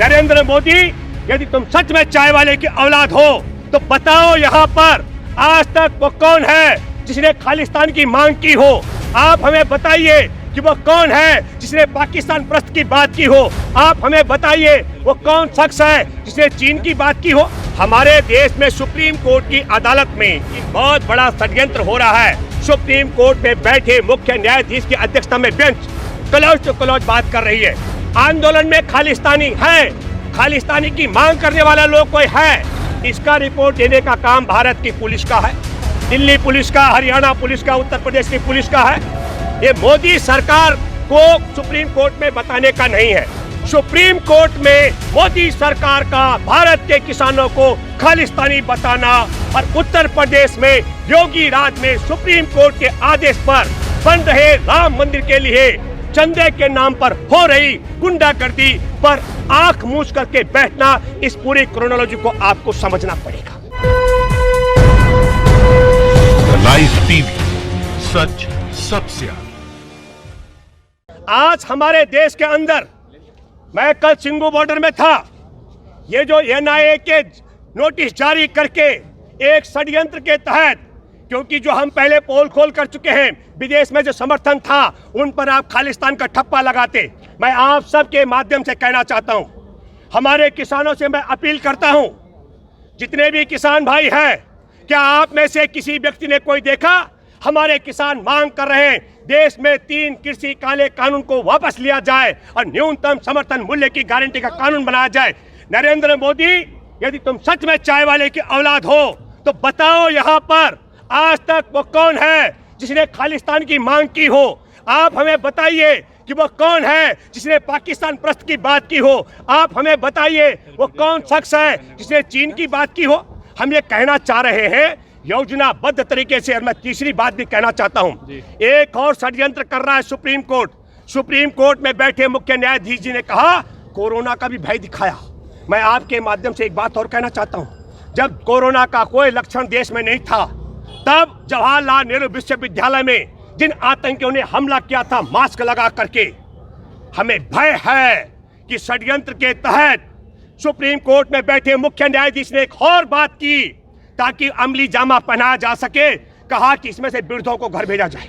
नरेंद्र मोदी, यदि तुम सच में चाय वाले की औलाद हो तो बताओ यहाँ पर आज तक वो कौन है जिसने खालिस्तान की मांग की हो। आप हमें बताइए कि वो कौन है जिसने पाकिस्तान प्रस्त की बात की हो। आप हमें बताइए वो कौन शख्स है जिसने चीन की बात की हो। हमारे देश में सुप्रीम कोर्ट की अदालत में एक बहुत बड़ा षड्यंत्र हो रहा है। सुप्रीम कोर्ट में बैठे मुख्य न्यायाधीश की अध्यक्षता में बेंच क्लोज टू क्लोज बात कर रही है। आंदोलन में खालिस्तानी है, खालिस्तानी की मांग करने वाला लोग कोई है, इसका रिपोर्ट देने का काम भारत की पुलिस का है, दिल्ली पुलिस का, हरियाणा पुलिस का, उत्तर प्रदेश की पुलिस का है। ये मोदी सरकार को सुप्रीम कोर्ट में बताने का नहीं है। सुप्रीम कोर्ट में मोदी सरकार का भारत के किसानों को खालिस्तानी बताना और उत्तर प्रदेश में योगी राज में सुप्रीम कोर्ट के आदेश पर बन रहे राम मंदिर के लिए चंदे के नाम पर हो रही गुंडागर्दी पर आंख मूंछ करके बैठना, इस पूरी क्रोनोलॉजी को आपको समझना पड़ेगा। लाइव टीवी, सच सबसे आगे। आज हमारे देश के अंदर, मैं कल सिंगू बॉर्डर में था, ये जो एनआईए के नोटिस जारी करके एक षड्यंत्र के तहत, क्योंकि जो हम पहले पोल खोल कर चुके हैं, विदेश में जो समर्थन था उन पर आप खालिस्तान का ठप्पा लगाते। मैं आप सबके माध्यम से कहना चाहता हूं, हमारे किसानों से मैं अपील करता हूं, जितने भी किसान भाई हैं, क्या आप में से किसी व्यक्ति ने कोई देखा? हमारे किसान मांग कर रहे हैं देश में 3 कृषि काले कानून को वापस लिया जाए और न्यूनतम समर्थन मूल्य की गारंटी का कानून बनाया जाए। नरेंद्र मोदी, यदि तुम सच में चाय वाले की औलाद हो तो बताओ यहाँ पर आज तक वो कौन है जिसने खालिस्तान की मांग की हो। आप हमें बताइए कि वो कौन है जिसने पाकिस्तान प्रस्त की बात की हो। आप हमें बताइए वो कौन शख्स है जिसने चीन की बात की हो। हम ये कहना चाह रहे हैं योजनाबद्ध तरीके से, और मैं तीसरी बात भी कहना चाहता हूं, एक और षड्यंत्र कर रहा है सुप्रीम कोर्ट। सुप्रीम कोर्ट में बैठे मुख्य न्यायाधीश जी ने कहा कोरोना का भी भय दिखाया। मैं आपके माध्यम से एक बात और कहना चाहता हूं, जब कोरोना का कोई लक्षण देश में नहीं था, तब जवाहरलाल नेहरू विश्वविद्यालय में जिन आतंकियों ने हमला किया था मास्क लगा करके, हमें भय है कि षड्यंत्र के तहत सुप्रीम कोर्ट में बैठे मुख्य न्यायाधीश ने एक और बात की ताकि अमली जामा पहनाया जा सके। कहा कि इसमें से वृद्धों को घर भेजा जाए,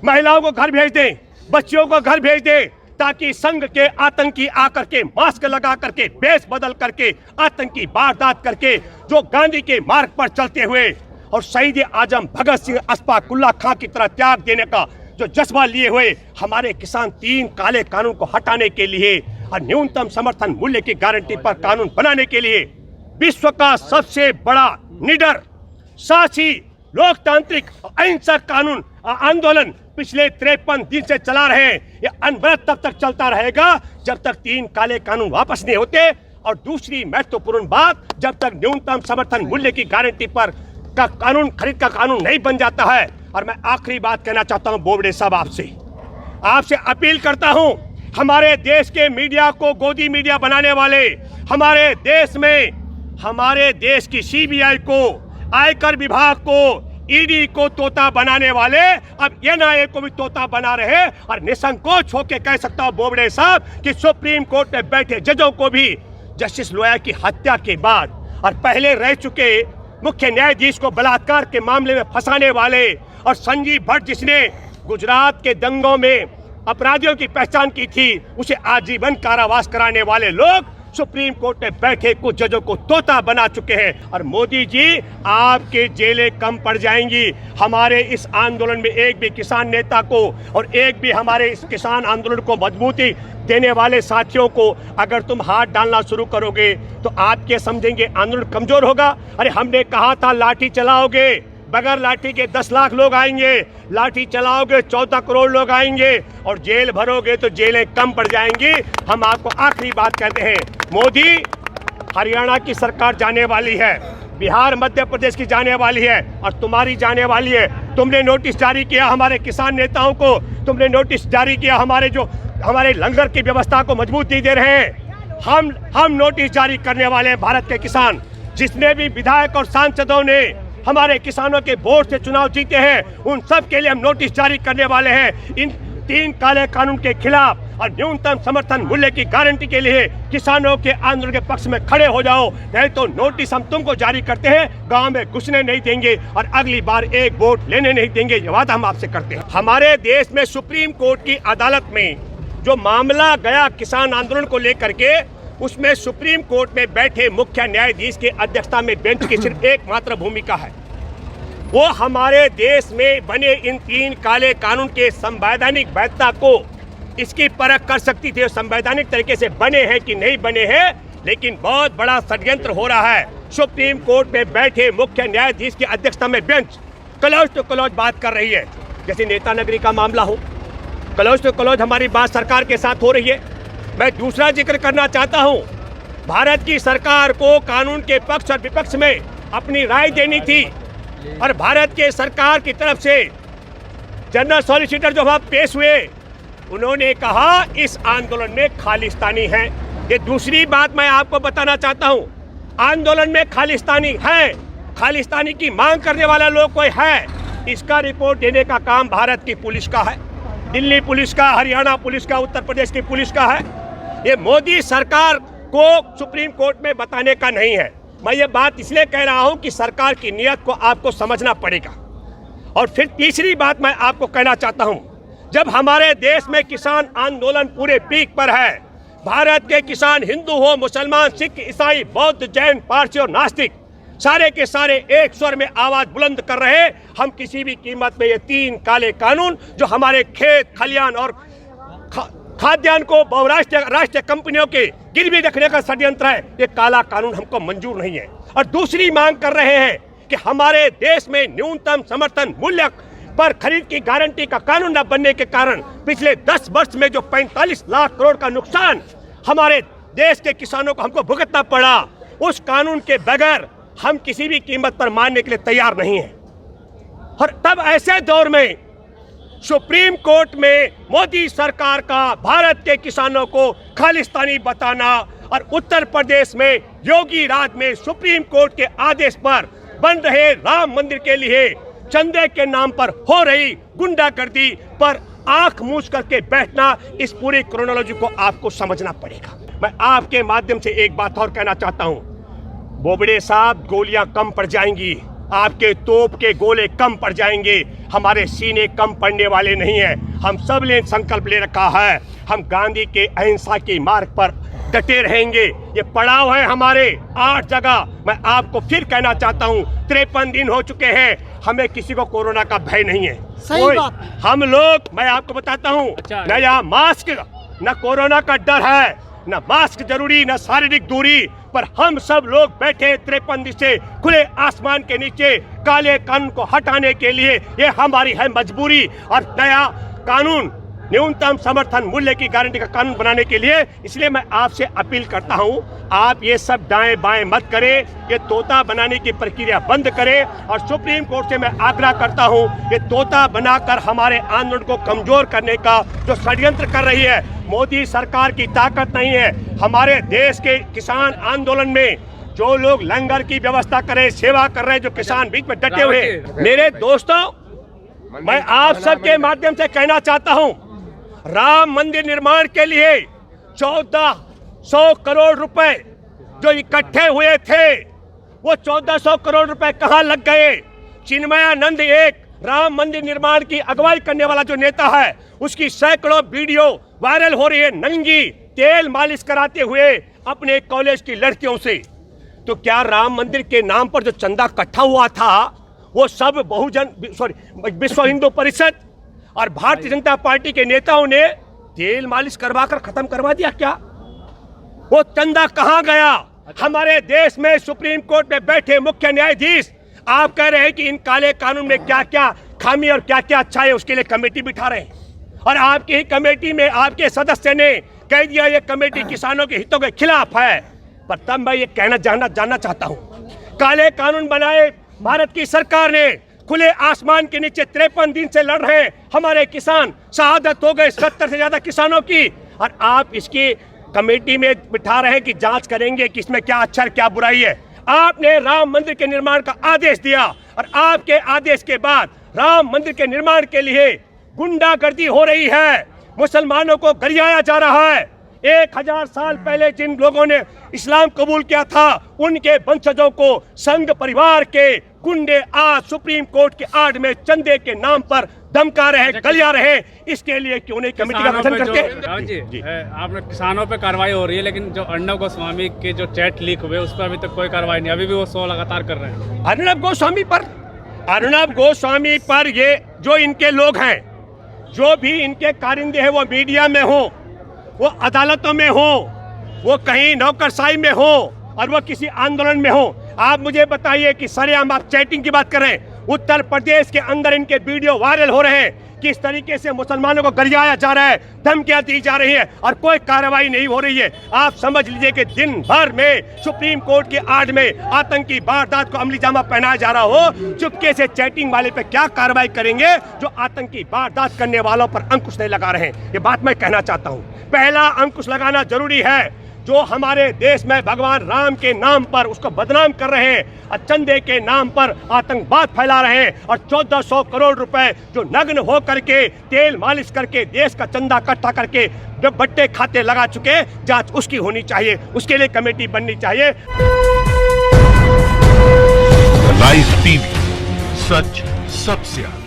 महिलाओं को घर भेज दें, बच्चियों को घर भेज दें, ताकि संघ के आतंकी आकर के मास्क लगा करके, वेश बदल करके, आतंकी वारदात करके, जो गांधी के मार्ग पर चलते हुए और शहीद आजम भगत सिंह, अस्फाकुल्ला खां की तरह त्याग देने का जो जज्बा लिए हुए हमारे किसान 3 काले कानून को हटाने के लिए और न्यूनतम समर्थन मूल्य की गारंटी पर कानून बनाने के लिए विश्व का सबसे बड़ा निडर, साहसी, लोकतांत्रिक अहिंसक कानून आंदोलन पिछले 53 दिन से चला रहे हैं। यह अनवरत तब तक चलता रहेगा जब तक 3 काले कानून वापस नहीं होते। और दूसरी महत्वपूर्ण बात, जब तक न्यूनतम समर्थन मूल्य की गारंटी पर का कानून, खरीद का कानून नहीं बन जाता है। और मैं आखिरी बात कहना चाहता हूं बोबडे साहब, आपसे अपील करता हूं, हमारे देश के मीडिया को गोदी मीडिया बनाने वाले, हमारे देश की सीबीआई को, आयकर विभाग को, ईडी को तोता बनाने वाले अब एनआईए को भी तोता बना रहे। और निसंकोच होकर कह सकता हूं बोबडे साहब कि सुप्रीम कोर्ट में बैठे जजों को भी जस्टिस लोया की हत्या के बाद और पहले रह चुके मुख्य न्यायाधीश को बलात्कार के मामले में फंसाने वाले, और संजीव भट्ट जिसने गुजरात के दंगों में अपराधियों की पहचान की थी, उसे आजीवन कारावास कराने वाले लोग सुप्रीम कोर्ट में बैठे कुछ जजों को तोता बना चुके हैं। और मोदी जी, आपके जेलें कम पड़ जाएंगी। हमारे इस आंदोलन में एक भी किसान नेता को और एक भी हमारे इस किसान आंदोलन को मजबूती देने वाले साथियों को अगर तुम हाथ डालना शुरू करोगे तो आप क्या समझेंगे आंदोलन कमजोर होगा? अरे हमने कहा था लाठी चलाओगे, बगैर लाठी के 10 लाख लोग आएंगे, लाठी चलाओगे 14 करोड़ लोग आएंगे, और जेल भरोगे तो जेलें कम पड़ जाएंगी। हम आपको आखिरी बात कहते हैं, मोदी, हरियाणा की सरकार जाने वाली है, बिहार मध्य प्रदेश की जाने वाली है और तुम्हारी जाने वाली है। तुमने नोटिस जारी किया हमारे किसान नेताओं को, तुमने नोटिस जारी किया हमारे लंगर की व्यवस्था को मजबूती दे रहे हैं। हम नोटिस जारी करने वाले हैं भारत के किसान। जितने भी विधायक और सांसदों ने हमारे किसानों के वोट से चुनाव जीते हैं, उन सब के लिए हम नोटिस जारी करने वाले हैं। इन 3 काले कानून के खिलाफ और न्यूनतम समर्थन मूल्य की गारंटी के लिए किसानों के आंदोलन के पक्ष में खड़े हो जाओ, नहीं तो नोटिस हम तुमको जारी करते हैं, गांव में घुसने नहीं देंगे और अगली बार एक वोट लेने नहीं देंगे, ये वादा हम आपसे करते हैं। हमारे देश में सुप्रीम कोर्ट की अदालत में जो मामला गया किसान आंदोलन को लेकर के, उसमें सुप्रीम कोर्ट में बैठे मुख्य न्यायाधीश की अध्यक्षता में बेंच की सिर्फ एकमात्र भूमिका है। वो हमारे देश में बने इन 3 काले कानून के संवैधानिक वैधता को इसकी परख कर सकती थी, संवैधानिक तरीके से बने हैं कि नहीं बने हैं। लेकिन बहुत बड़ा षड्यंत्र हो रहा है। सुप्रीम कोर्ट में बैठे मुख्य न्यायाधीश की अध्यक्षता में बेंच क्लोज टू क्लोज बात कर रही है, जैसे नेता नगरी का मामला हो, क्लोज टू क्लोज हमारी बात सरकार के साथ हो रही है। मैं दूसरा जिक्र करना चाहता हूं, भारत की सरकार को कानून के पक्ष और विपक्ष में अपनी राय देनी थी और भारत के सरकार की तरफ से जनरल सॉलिसिटर जो वहां पेश हुए, उन्होंने कहा इस आंदोलन में खालिस्तानी है। ये दूसरी बात मैं आपको बताना चाहता हूं, आंदोलन में खालिस्तानी है, खालिस्तानी की मांग करने वाला लोग कोई है, इसका रिपोर्ट देने का काम भारत की पुलिस का है, दिल्ली पुलिस का, हरियाणा पुलिस का, उत्तर प्रदेश की पुलिस का है। ये मोदी सरकार को सुप्रीम कोर्ट में बताने का नहीं है। मैं ये बात इसलिए कह रहा हूं कि सरकार की नीयत को आपको समझना पड़ेगा। और फिर तीसरी बात मैं आपको कहना चाहता हूं, जब हमारे देश में किसान आंदोलन पूरे पीक पर है, भारत के किसान हिंदू हो, मुसलमान, सिख, ईसाई, बौद्ध, जैन, पारसी और नास्तिक, सारे के सारे एक स्वर में आवाज बुलंद कर रहे, हम किसी भी कीमत में ये 3 काले कानून जो हमारे खेत खलियान और खाद्यान्न को बहुराष्ट्रीय कंपनियों के गिरवी रखने का षड्यंत्र है, ये काला कानून हमको मंजूर नहीं है। और दूसरी मांग कर रहे हैं कि हमारे देश में न्यूनतम समर्थन मूल्य पर खरीद की गारंटी का कानून न बनने के कारण पिछले 10 वर्ष में जो 45 लाख करोड़ का नुकसान हमारे देश के किसानों को हमको भुगतना पड़ा, उस कानून के बगैर हम किसी भी कीमत पर मानने के लिए तैयार नहीं हैं। और तब ऐसे दौर में सुप्रीम कोर्ट में मोदी सरकार का भारत के किसानों को खालिस्तानी बताना और उत्तर प्रदेश में योगी राज में सुप्रीम कोर्ट के आदेश पर बन रहे राम मंदिर के लिए चंदे के नाम पर हो रही गुंडागर्दी पर आंख मूंछ करके बैठना, इस पूरी क्रोनोलॉजी को आपको समझना पड़ेगा। मैं आपके माध्यम से एक बात और कहना चाहता हूं, बोबड़े साहब, गोलियां कम पड़ जाएंगी, आपके तोप के गोले कम पड़ जाएंगे, हमारे सीने कम पड़ने वाले नहीं हैं। हम सब ने संकल्प ले रखा है, हम गांधी के अहिंसा के मार्ग पर डटे रहेंगे। ये पड़ाव है हमारे 8 जगह। मैं आपको फिर कहना चाहता हूँ, 53 दिन हो चुके हैं, हमें किसी को कोरोना का भय नहीं है। सही बात। हम लोग, मैं आपको बताता हूँ, न यहाँ मास्क, न कोरोना का डर है, न मास्क जरूरी, न शारीरिक दूरी, पर हम सब लोग बैठे 53 दिन से खुले आसमान के नीचे काले कानून को हटाने के लिए। ये हमारी है मजबूरी। और नया कानून, न्यूनतम समर्थन मूल्य की गारंटी का कानून बनाने के लिए, इसलिए मैं आपसे अपील करता हूं, आप ये सब दाएं बाएं मत करें, ये तोता बनाने की प्रक्रिया बंद करें। और सुप्रीम कोर्ट से मैं आग्रह करता हूं, ये तोता बनाकर हमारे आंदोलन को कमजोर करने का जो षड्यंत्र कर रही है, मोदी सरकार की ताकत नहीं है। हमारे देश के किसान आंदोलन में जो लोग लंगर की व्यवस्था कर रहे, सेवा कर रहे, जो किसान बीच में डटे हुए, मेरे दोस्तों, मैं आप सबके माध्यम से कहना चाहता हूं, राम मंदिर निर्माण के लिए 1400 करोड़ रुपए जो इकट्ठे हुए थे, वो 1400 करोड़ रुपए कहां लग गए? चिन्मयानंद, एक राम मंदिर निर्माण की अगुवाई करने वाला जो नेता है, उसकी सैकड़ों वीडियो वायरल हो रही है, नंगी तेल मालिश कराते हुए अपने कॉलेज की लड़कियों से। तो क्या राम मंदिर के नाम पर जो चंदा इकट्ठा हुआ था, वो सब विश्व हिंदू परिषद और भारतीय जनता पार्टी के नेताओं ने तेल मालिश करवाकर खत्म करवा दिया क्या? वो चंदा कहां गया? हमारे देश में सुप्रीम कोर्ट में बैठे मुख्य न्यायाधीश आप कह रहे हैं कि इन काले कानून में क्या क्या खामी और क्या क्या अच्छा है, उसके लिए कमेटी बिठा रहे हैं। और आपकी ही कमेटी में आपके सदस्य ने कह दिया ये कमेटी किसानों के हितों के खिलाफ है। पर तब मैं ये जानना चाहता हूं, काले कानून बनाए भारत की सरकार ने, खुले आसमान के नीचे 53 दिन से लड़ रहे हमारे किसान, शहादत हो गए 70 से ज्यादा किसानों की, और आप इसकी कमेटी में बिठा रहे हैं कि जांच करेंगे कि इसमें क्या अच्छा क्या बुराई है। आपने राम मंदिर के निर्माण का आदेश दिया और आपके आदेश के बाद राम मंदिर के निर्माण के लिए गुंडागर्दी हो रही है, मुसलमानों को गरियाया जा रहा है। 1000 साल पहले जिन लोगों ने इस्लाम कबूल किया था, उनके वंशजों को संघ परिवार के गुंडे आज सुप्रीम कोर्ट के आड़ में चंदे के नाम पर धमका रहे, गलिया रहे। इसके लिए क्यों नहीं कमेटी का गठन करते? जी, आपने किसानों पे कार्रवाई हो रही है, लेकिन जो अर्नब गोस्वामी के जो चैट लीक हुए उस पर अभी तक कोई कार्रवाई नहीं, अभी भी वो शो लगातार कर रहे हैं। अर्नब गोस्वामी पर ये जो इनके लोग हैं, जो भी इनके कारिंदे हैं, वो मीडिया में हो, वो अदालतों में हो, वो कहीं नौकरशाही में हो, और वो किसी आंदोलन में हो। आप मुझे बताइए कि सरेआम आप चैटिंग की बात कर रहे हैं, उत्तर प्रदेश के अंदर इनके वीडियो वायरल हो रहे हैं, किस तरीके से मुसलमानों को गरियाया जा रहा है, धमकियां दी जा रही है, और कोई कार्रवाई नहीं हो रही है। आप समझ लीजिए कि दिन भर में सुप्रीम कोर्ट के आड़ में आतंकी वारदात को अमली जामा पहनाया जा रहा हो, चुपके से चैटिंग वाले पे क्या कार्रवाई करेंगे जो आतंकी वारदात करने वालों पर अंकुश नहीं लगा रहे हैं। ये बात मैं कहना चाहता हूं। पहला अंकुश लगाना जरूरी है। जो हमारे देश में भगवान राम के नाम पर उसको बदनाम कर रहे हैं, और चंदे के नाम पर आतंकवाद फैला रहे हैं, और 1400 करोड़ रुपए जो नग्न हो करके तेल मालिश करके देश का चंदा इकट्ठा करके बट्टे खाते लगा चुके, जांच उसकी होनी चाहिए, उसके लिए कमेटी बननी चाहिए। लाइव टीवी, सच सबसे आगे।